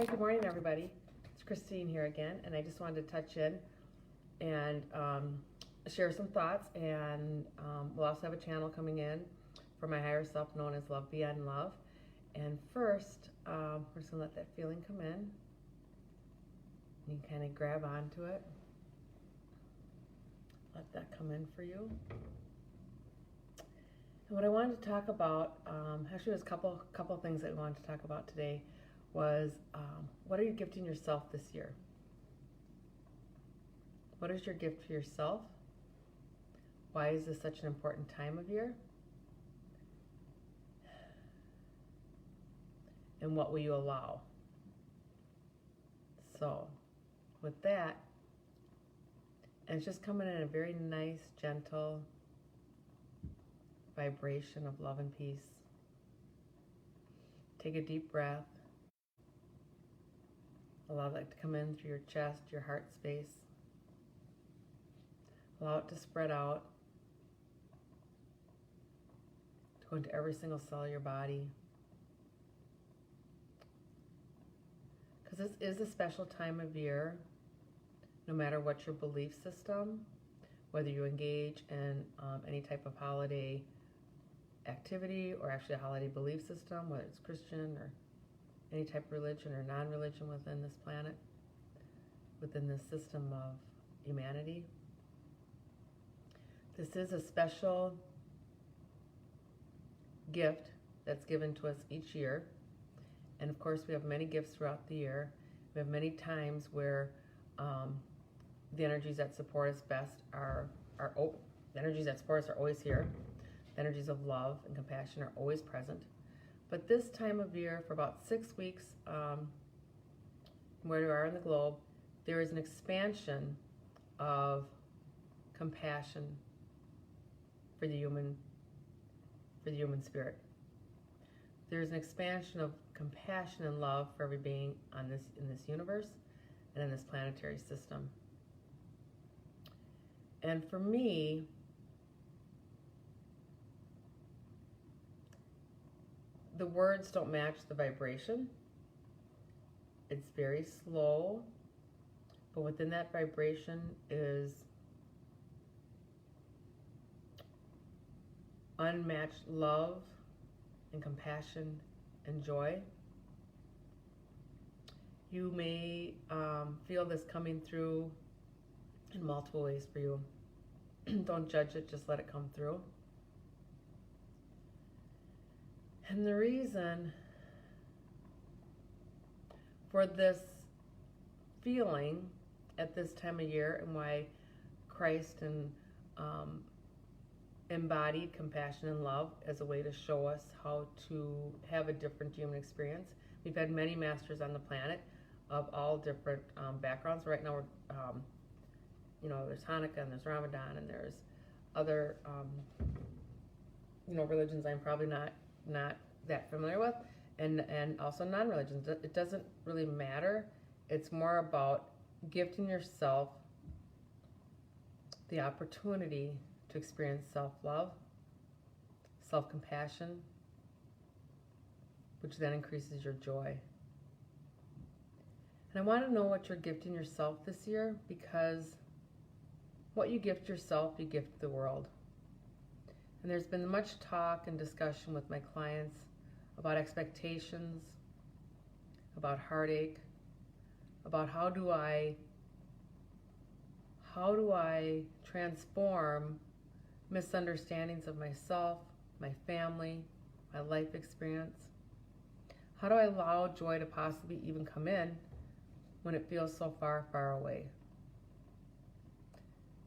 Hi, good morning, everybody. It's Kristine here again, and I just wanted to touch in and share some thoughts. And we'll also have a channel coming in for my higher self known as Love Beyond Love. And first, we're just going to let that feeling come in. You can kind of grab onto it. Let that come in for you. And what I wanted to talk about, actually there's a couple things that we wanted to talk about today, was what are you gifting yourself this year? What is your gift for yourself? Why is this such an important time of year? And what will you allow? So, with that, and it's just coming in a very nice, gentle vibration of love and peace. Take a deep breath. Allow that to come in through your chest, your heart space. Allow it to spread out, to go into every single cell of your body. Because this is a special time of year, no matter what your belief system, whether you engage in any type of holiday activity or actually a holiday belief system, whether it's Christian or any type of religion or non-religion within this planet, within this system of humanity. This is a special gift that's given to us each year. And of course, we have many gifts throughout the year. We have many times where the energies that support us best the energies that support us are always here. The energies of love and compassion are always present. But this time of year, for about 6 weeks, where we are in the globe, there is an expansion of compassion for the human spirit. There's an expansion of compassion and love for every being in this universe and in this planetary system. And for me, the words don't match the vibration. It's very slow, but within that vibration is unmatched love and compassion and joy. You may feel this coming through in multiple ways for you. Don't judge it, just let it come through. And the reason for this feeling at this time of year and why Christ embodied compassion and love as a way to show us how to have a different human experience. We've had many masters on the planet of all different backgrounds. Right now, there's Hanukkah and there's Ramadan and there's other, religions I'm probably not that familiar with, and also non-religions. It doesn't really matter. It's more about gifting yourself the opportunity to experience self-love, self-compassion, which then increases your joy. And I want to know what you're gifting yourself this year, because what you gift yourself, you gift the world. And there's been much talk and discussion with my clients about expectations, about heartache, about how do I transform misunderstandings of myself, my family, my life experience. How do I allow joy to possibly even come in when it feels so far, far away?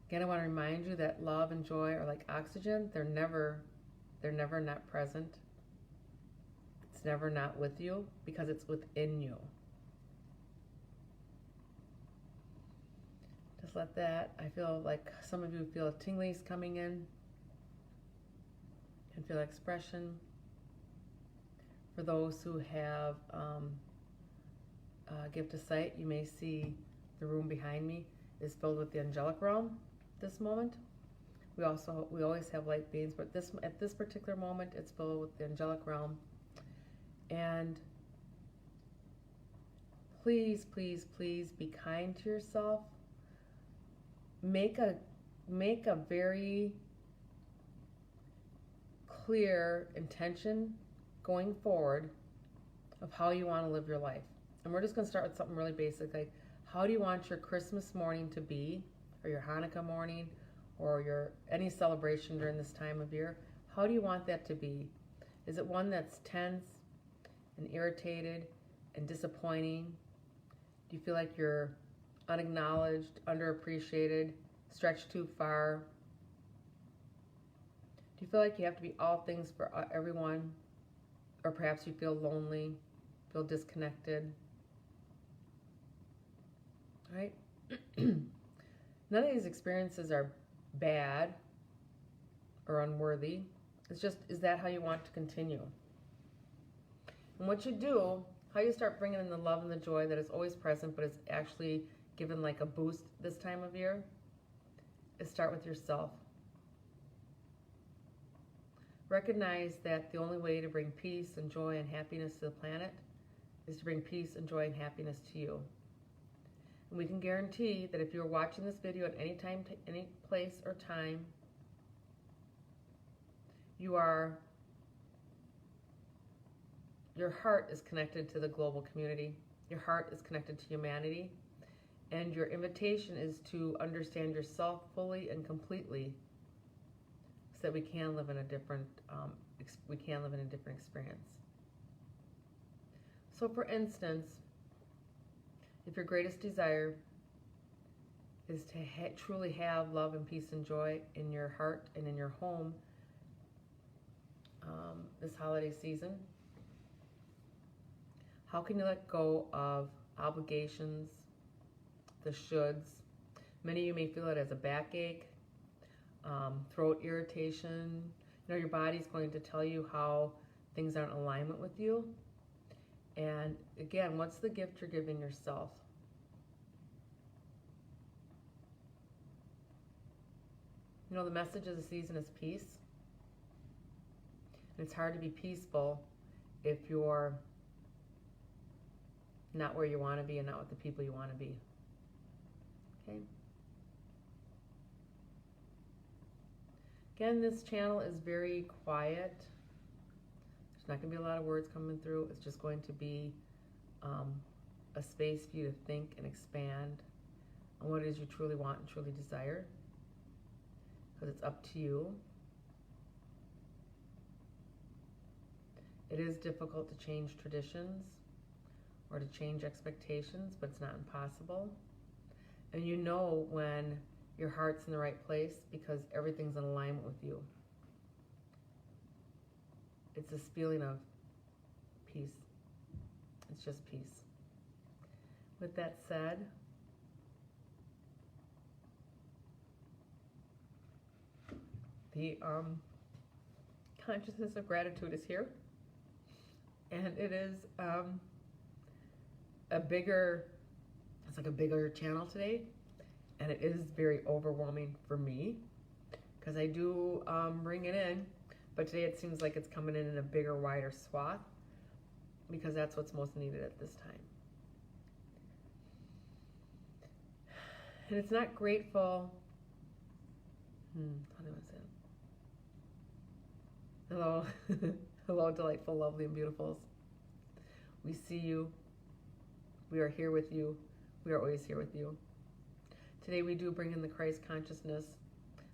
Again, I want to remind you that love and joy are like oxygen. They're never not present. It's never not with you, because it's within you. Just let that, I feel like some of you feel tinglies coming in. You can feel expression. For those who have gift of sight, you may see the room behind me is filled with the angelic realm. This moment, we always have light beings, but at this particular moment, it's filled with the angelic realm. And please, please, please be kind to yourself. Make a very clear intention going forward of how you want to live your life. And we're just going to start with something really basic, like how do you want your Christmas morning to be, or your Hanukkah morning, or your any celebration during this time of year? How do you want that to be? Is it one that's tense and irritated and disappointing? Do you feel like you're unacknowledged, underappreciated, stretched too far? Do you feel like you have to be all things for everyone? Or perhaps you feel lonely, feel disconnected? Right? None of these experiences are bad or unworthy. It's just, is that how you want to continue? And what you do, how you start bringing in the love and the joy that is always present, but is actually given like a boost this time of year, is start with yourself. Recognize that the only way to bring peace and joy and happiness to the planet is to bring peace and joy and happiness to you. And we can guarantee that if you're watching this video at any time, any place or time, your heart is connected to the global community. Your heart is connected to humanity. And your invitation is to understand yourself fully and completely so that we can live in a different experience. So for instance, if your greatest desire is to truly have love and peace and joy in your heart and in your home this holiday season, how can you let go of obligations, the shoulds? Many of you may feel it as a backache, throat irritation. You know, your body's going to tell you how things aren't in alignment with you. And again, what's the gift you're giving yourself? You know, the message of the season is peace. And it's hard to be peaceful if you're not where you want to be and not with the people you want to be. Okay? Again, this channel is very quiet. There's not going to be a lot of words coming through. It's just going to be a space for you to think and expand on what it is you truly want and truly desire. Because it's up to you. It is difficult to change traditions or to change expectations, but it's not impossible. And you know when your heart's in the right place because everything's in alignment with you. It's this feeling of peace. It's just peace. With that said, the consciousness of gratitude is here. And it is it's like a bigger channel today. And it is very overwhelming for me because I do bring it in. But today it seems like it's coming in a bigger, wider swath because that's what's most needed at this time. And it's not grateful. How do I say it? Hello. Hello, delightful, lovely, and beautifuls. We see you. We are here with you. We are always here with you. Today we do bring in the Christ consciousness,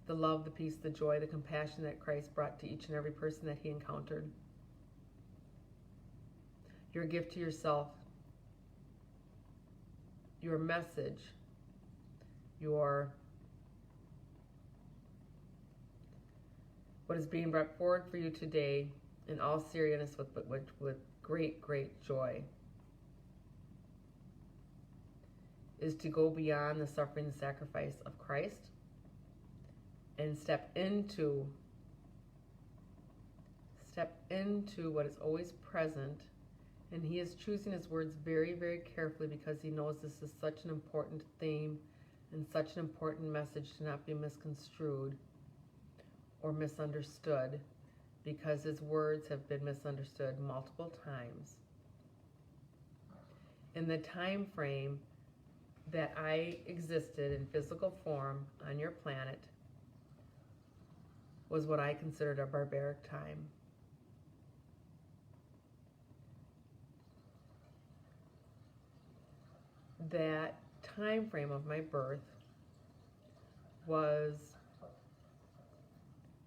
the love, the peace, the joy, the compassion that Christ brought to each and every person that he encountered. Your gift to yourself, your message, what is being brought forward for you today in all seriousness with great, great joy is to go beyond the suffering and sacrifice of Christ and step into what is always present. And he is choosing his words very, very carefully because he knows this is such an important theme and such an important message to not be misconstrued or misunderstood, because his words have been misunderstood multiple times. in the time frame that I existed in physical form on your planet was what I considered a barbaric time. That time frame of my birth was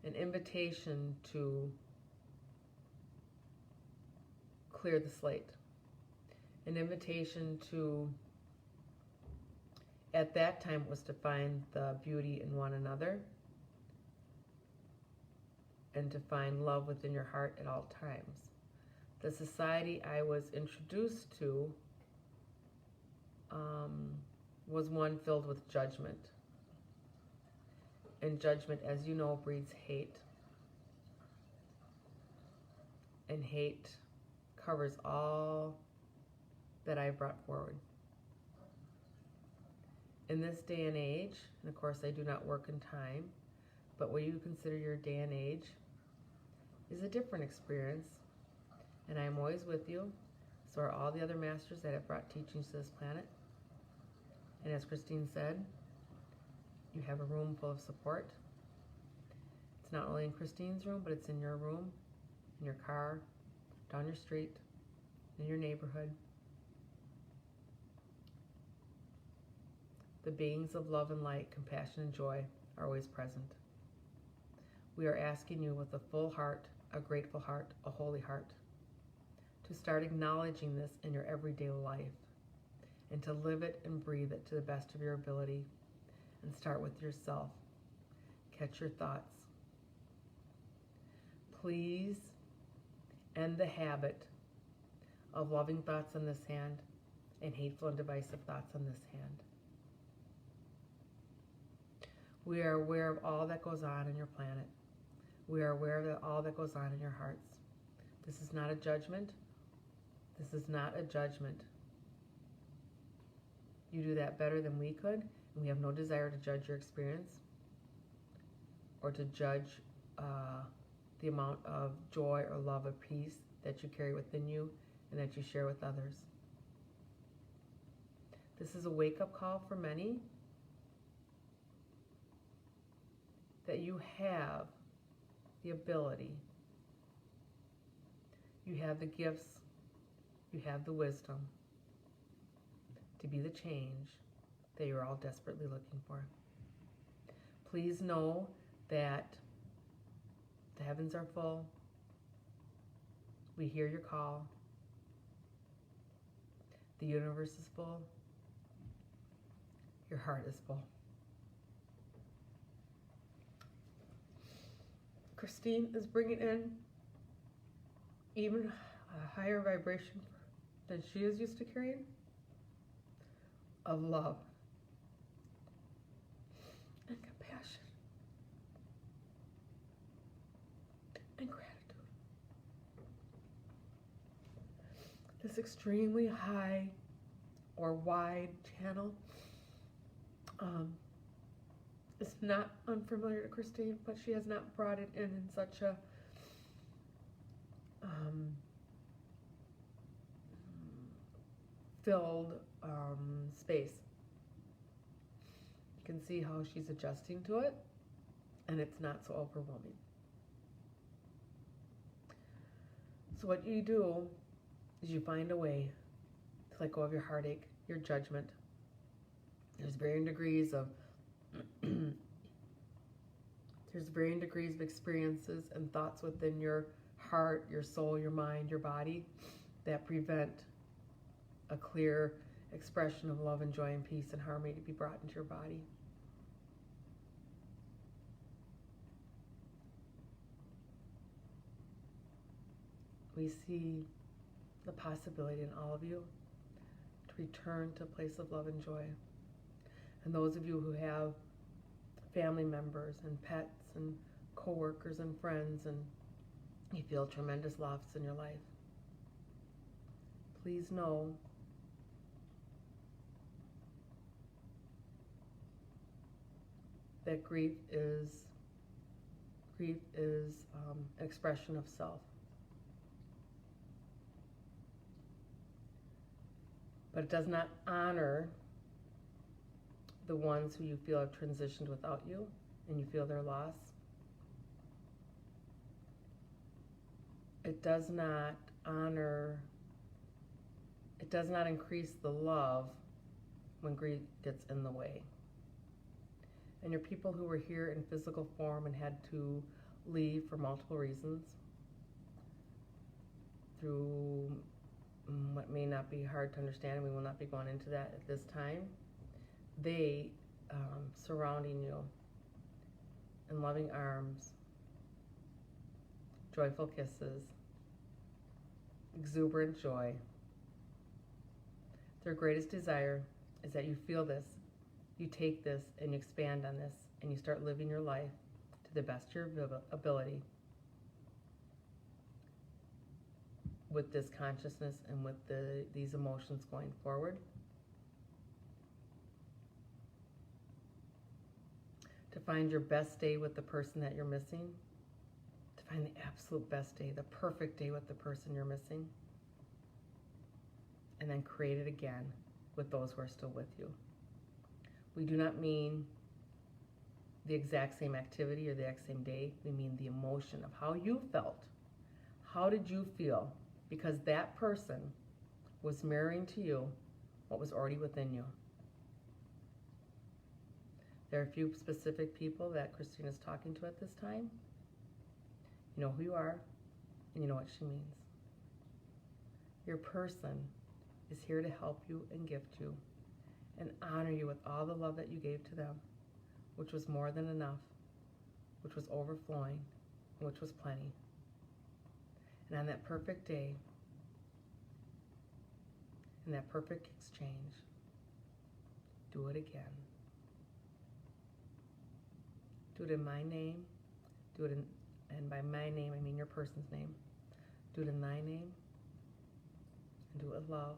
an invitation to clear the slate, an invitation to, at that time, was to find the beauty in one another and to find love within your heart at all times. The society I was introduced to was one filled with judgment. And judgment, as you know, breeds hate. And hate covers all that I brought forward. In this day and age, and of course I do not work in time, but what you consider your day and age is a different experience. And I am always with you. So are all the other masters that have brought teachings to this planet. And as Kristine said, you have a room full of support. It's not only in Kristine's room, but it's in your room, in your car, down your street, in your neighborhood. The beings of love and light, compassion and joy are always present. We are asking you with a full heart, a grateful heart, a holy heart, to start acknowledging this in your everyday life and to live it and breathe it to the best of your ability. And start with yourself. Catch your thoughts. Please end the habit of loving thoughts on this hand and hateful and divisive thoughts on this hand. We are aware of all that goes on in your planet. We are aware of all that goes on in your hearts. This is not a judgment. This is not a judgment. You do that better than we could, and we have no desire to judge your experience or to judge the amount of joy or love or peace that you carry within you and that you share with others. This is a wake-up call for many that you have the ability, you have the gifts, you have the wisdom to be the change that you're all desperately looking for. Please know that the heavens are full. We hear your call. The universe is full. Your heart is full. Kristine is bringing in even a higher vibration than she is used to carrying of love and compassion and gratitude. This extremely high or wide channel is not unfamiliar to Kristine, but she has not brought it in such a filled space. You can see how she's adjusting to it, and it's not so overwhelming. So what you do is you find a way to let go of your heartache, your judgment. There's varying degrees of experiences and thoughts within your heart, your soul, your mind, your body that prevent a clear expression of love and joy and peace and harmony to be brought into your body. We see the possibility in all of you to return to a place of love and joy. And those of you who have family members and pets and co-workers and friends and you feel tremendous loss in your life, please know that grief is an expression of self. but it does not honor the ones who you feel have transitioned without you and you feel their loss. It does not honor, it does not increase the love when grief gets in the way. And your people who were here in physical form and had to leave for multiple reasons, through what may not be hard to understand, and we will not be going into that at this time, they surrounding you in loving arms, joyful kisses, exuberant joy. Their greatest desire is that you feel this, you take this, and you expand on this, and you start living your life to the best of your ability with this consciousness and with these emotions going forward. To find your best day with the person that you're missing. To find the absolute best day, the perfect day with the person you're missing. And then create it again with those who are still with you. We do not mean the exact same activity or the exact same day. We mean the emotion of how you felt. How did you feel? Because that person was mirroring to you what was already within you. There are a few specific people that Kristine is talking to at this time. You know who you are, and you know what she means. Your person is here to help you and gift you and honor you with all the love that you gave to them, which was more than enough, which was overflowing, and which was plenty. And on that perfect day, in that perfect exchange, do it again. Do it in my name. Do it in, and by my name, I mean your person's name. Do it in thy name, and do it with love,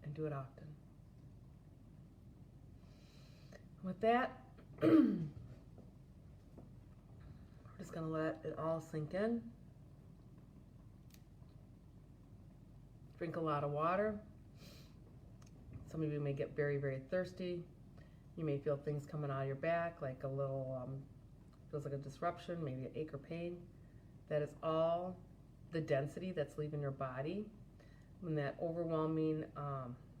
and do it often. With that, we're just going to let it all sink in. Drink a lot of water. Some of you may get very, very thirsty. You may feel things coming out of your back, like a little, feels like a disruption, maybe an ache or pain. That is all the density that's leaving your body. When that overwhelming,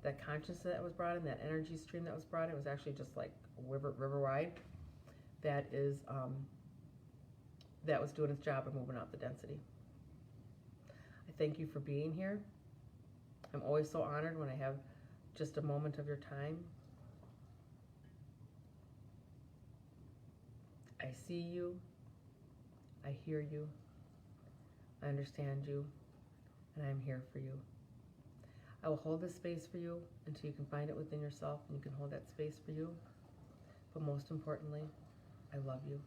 that consciousness that was brought in, that energy stream that was brought in, it was actually just like river wide. That is, that was doing its job of moving out the density. I thank you for being here. I'm always so honored when I have just a moment of your time. I see you, I hear you, I understand you, and I am here for you. I will hold this space for you until you can find it within yourself and you can hold that space for you. But most importantly, I love you.